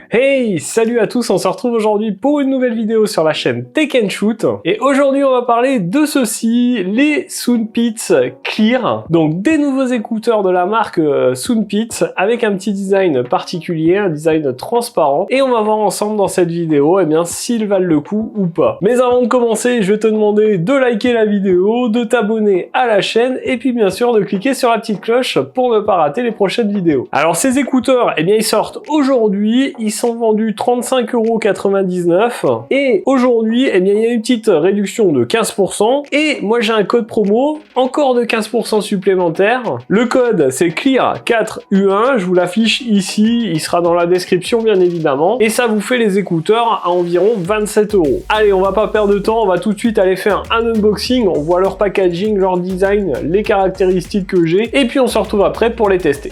Hey, salut à tous, on se retrouve aujourd'hui pour une nouvelle vidéo sur la chaîne Tech & Shoot. Et aujourd'hui, on va parler de ceci, les Soundpeats Clear. Donc des nouveaux écouteurs de la marque Soundpeats avec un petit design particulier, un design transparent. Et on va voir ensemble dans cette vidéo, s'ils valent le coup ou pas. Mais avant de commencer, je vais te demander de liker la vidéo, de t'abonner à la chaîne et puis bien sûr de cliquer sur la petite cloche pour ne pas rater les prochaines vidéos. Alors ces écouteurs, ils sortent aujourd'hui, ils sont vendus 35,99 € et aujourd'hui il y a une petite réduction de 15% et moi j'ai un code promo encore de 15% supplémentaire. Le code c'est CLEAR4U1, je vous l'affiche ici, il sera dans la description bien évidemment et ça vous fait les écouteurs à environ 27 €. Allez, on va pas perdre de temps, on va tout de suite aller faire un unboxing, on voit leur packaging, leur design, les caractéristiques que j'ai et puis on se retrouve après pour les tester.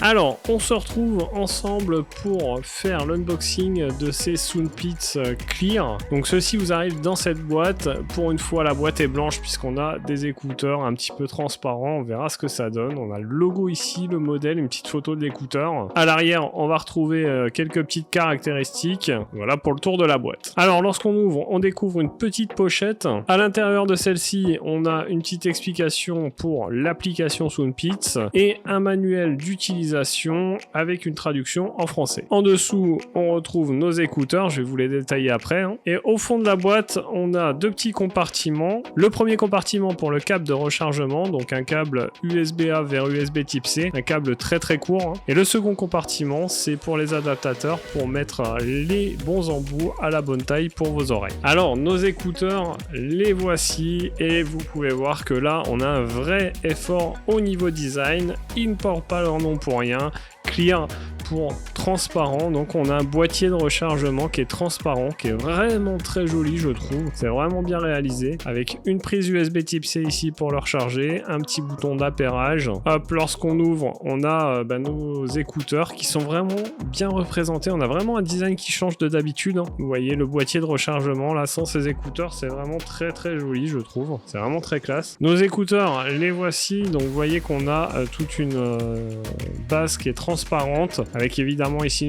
Alors, on se retrouve ensemble pour faire l'unboxing de ces Soundpeats Clear. Donc ceci vous arrive dans cette boîte. Pour une fois, la boîte est blanche puisqu'on a des écouteurs un petit peu transparents. On verra ce que ça donne. On a le logo ici, le modèle, une petite photo de l'écouteur. À l'arrière, on va retrouver quelques petites caractéristiques. Voilà pour le tour de la boîte. Alors, lorsqu'on ouvre, on découvre une petite pochette. À l'intérieur de celle-ci, on a une petite explication pour l'application Soundpeats et un manuel d'utilisation avec une traduction en français. En dessous, on retrouve nos écouteurs, je vais vous les détailler après. Et au fond de la boîte, on a deux petits compartiments. Le premier compartiment pour le câble de rechargement, donc un câble USB-A vers USB type C, un câble très très court. Et le second compartiment, c'est pour les adaptateurs pour mettre les bons embouts à la bonne taille pour vos oreilles. Alors, nos écouteurs, les voici et vous pouvez voir que là, on a un vrai effort au niveau design. Ils ne portent pas leur nom pour rien. Clear pour transparent, donc on a un boîtier de rechargement qui est transparent, qui est vraiment très joli je trouve, c'est vraiment bien réalisé, avec une prise USB type C ici pour le recharger, un petit bouton d'appairage. Hop, lorsqu'on ouvre, on a nos écouteurs qui sont vraiment bien représentés, on a vraiment un design qui change de d'habitude. Vous voyez le boîtier de rechargement là sans ces écouteurs, c'est vraiment très très joli je trouve, c'est vraiment très classe. Nos écouteurs, les voici, donc vous voyez qu'on a toute une base qui est transparente, avec évidemment ici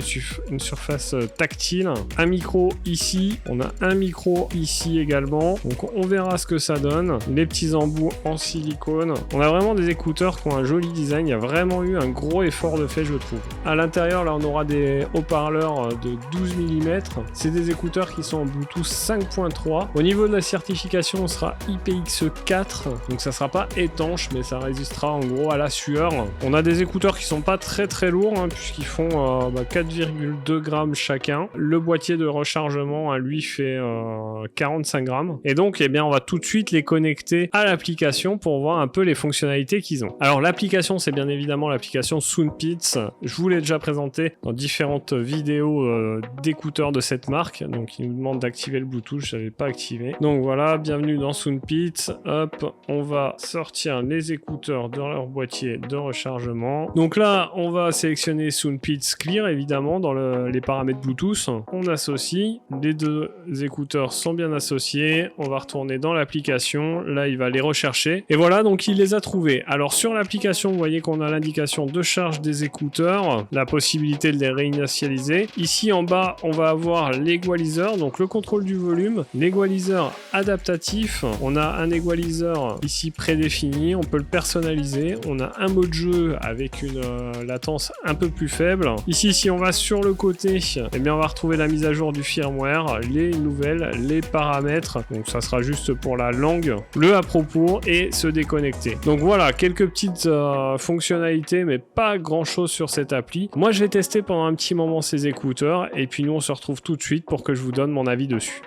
une surface tactile, un micro ici, on a un micro ici également, donc on verra ce que ça donne, les petits embouts en silicone, on a vraiment des écouteurs qui ont un joli design, il y a vraiment eu un gros effort de fait je trouve. À l'intérieur là on aura des haut-parleurs de 12 mm, c'est des écouteurs qui sont en Bluetooth 5.3, au niveau de la certification on sera IPX4, donc ça sera pas étanche mais ça résistera en gros à la sueur. On a des écouteurs qui sont pas très très lourds puisqu'ils font 4,2 grammes chacun. Le boîtier de rechargement lui fait 45 grammes. Et donc on va tout de suite les connecter à l'application pour voir un peu les fonctionnalités qu'ils ont. Alors l'application c'est bien évidemment l'application Soundpeats. Je vous l'ai déjà présenté dans différentes vidéos d'écouteurs de cette marque. Donc il nous demande d'activer le Bluetooth, je n'avais pas activé. Donc voilà, bienvenue dans Soundpeats. Hop, on va sortir les écouteurs de leur boîtier de rechargement. Donc là on va sélectionner Soundpeats Clear évidemment dans les paramètres Bluetooth. On associe, les deux écouteurs sont bien associés, on va retourner dans l'application, là il va les rechercher et voilà, donc il les a trouvés. Alors sur l'application vous voyez qu'on a l'indication de charge des écouteurs, la possibilité de les réinitialiser. Ici en bas on va avoir l'égaliseur, donc le contrôle du volume, l'égaliseur adaptatif, on a un égaliseur ici prédéfini, on peut le personnaliser, on a un mode jeu avec une latence un peu plus faible. Ici, si on va sur le côté, on va retrouver la mise à jour du firmware, les nouvelles, les paramètres. Donc ça sera juste pour la langue, le à propos et se déconnecter. Donc voilà, quelques petites fonctionnalités, mais pas grand chose sur cette appli. Moi, je vais tester pendant un petit moment ces écouteurs et puis nous, on se retrouve tout de suite pour que je vous donne mon avis dessus.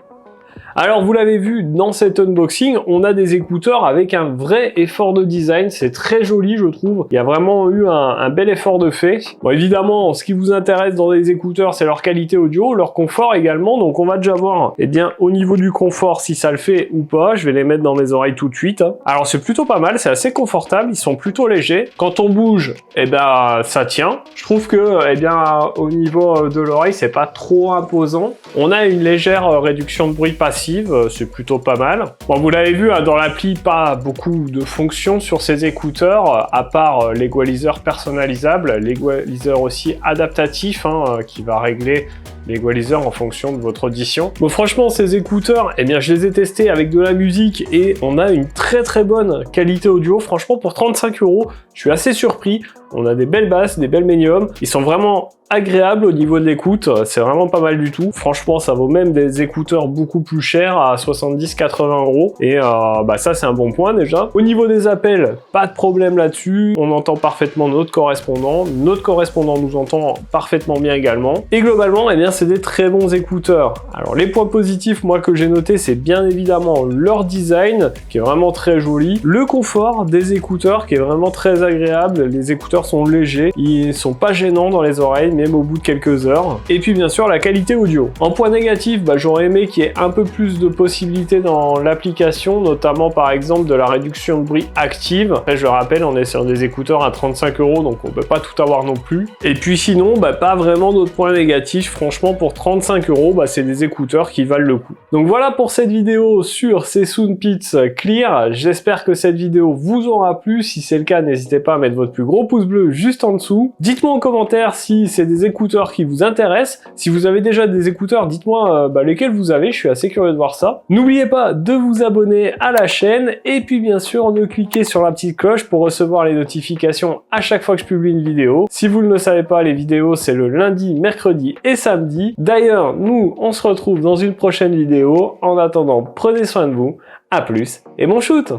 Alors vous l'avez vu dans cet unboxing, on a des écouteurs avec un vrai effort de design, c'est très joli je trouve, il y a vraiment eu un bel effort de fait. Bon évidemment ce qui vous intéresse dans les écouteurs c'est leur qualité audio, leur confort également, donc on va déjà voir au niveau du confort si ça le fait ou pas, je vais les mettre dans mes oreilles tout de suite. Alors c'est plutôt pas mal, c'est assez confortable, ils sont plutôt légers, quand on bouge ça tient, je trouve que au niveau de l'oreille c'est pas trop imposant, on a une légère réduction de bruit passif passive, c'est plutôt pas mal. Bon, vous l'avez vu, hein, dans l'appli, pas beaucoup de fonctions sur ces écouteurs, à part l'égaliseur personnalisable, l'égaliseur aussi adaptatif, hein, qui va régler l'égaliseur en fonction de votre audition. Bon, franchement, ces écouteurs, eh bien, je les ai testés avec de la musique et on a une très bonne qualité audio. Franchement, pour 35 €, je suis assez surpris. On a des belles basses, des belles médiums. Ils sont vraiment agréables au niveau de l'écoute. C'est vraiment pas mal du tout. Franchement, ça vaut même des écouteurs beaucoup plus chers à 70-80 €. Et bah ça, c'est un bon point déjà. Au niveau des appels, pas de problème là-dessus. On entend parfaitement notre correspondant. Notre correspondant nous entend parfaitement bien également. Et globalement, eh bien, c'est des très bons écouteurs. Alors, les points positifs, moi, que j'ai noté, c'est bien évidemment leur design, qui est vraiment très joli. Le confort des écouteurs, qui est vraiment très agréable. Les écouteurs sont légers. Ils sont pas gênants dans les oreilles, même au bout de quelques heures. Et puis, bien sûr, la qualité audio. En point négatif, bah, j'aurais aimé qu'il y ait un peu plus de possibilités dans l'application, notamment, par exemple, de la réduction de bruit active. Après, je rappelle, on est sur des écouteurs à 35 €, donc on peut pas tout avoir non plus. Et puis sinon, bah, pas vraiment d'autres points négatifs. Franchement, pour 35 €, bah, c'est des écouteurs qui valent le coup. Donc voilà pour cette vidéo sur ces Soundpeats Clear. J'espère que cette vidéo vous aura plu. Si c'est le cas, n'hésitez pas à mettre votre plus gros pouce bleu juste en dessous. Dites-moi en commentaire si c'est des écouteurs qui vous intéressent. Si vous avez déjà des écouteurs, dites-moi lesquels vous avez. Je suis assez curieux de voir ça. N'oubliez pas de vous abonner à la chaîne et puis bien sûr de cliquer sur la petite cloche pour recevoir les notifications à chaque fois que je publie une vidéo. Si vous ne le savez pas, les vidéos c'est le lundi, mercredi et samedi. D'ailleurs, nous on se retrouve dans une prochaine vidéo. En attendant, prenez soin de vous. À plus et bon shoot!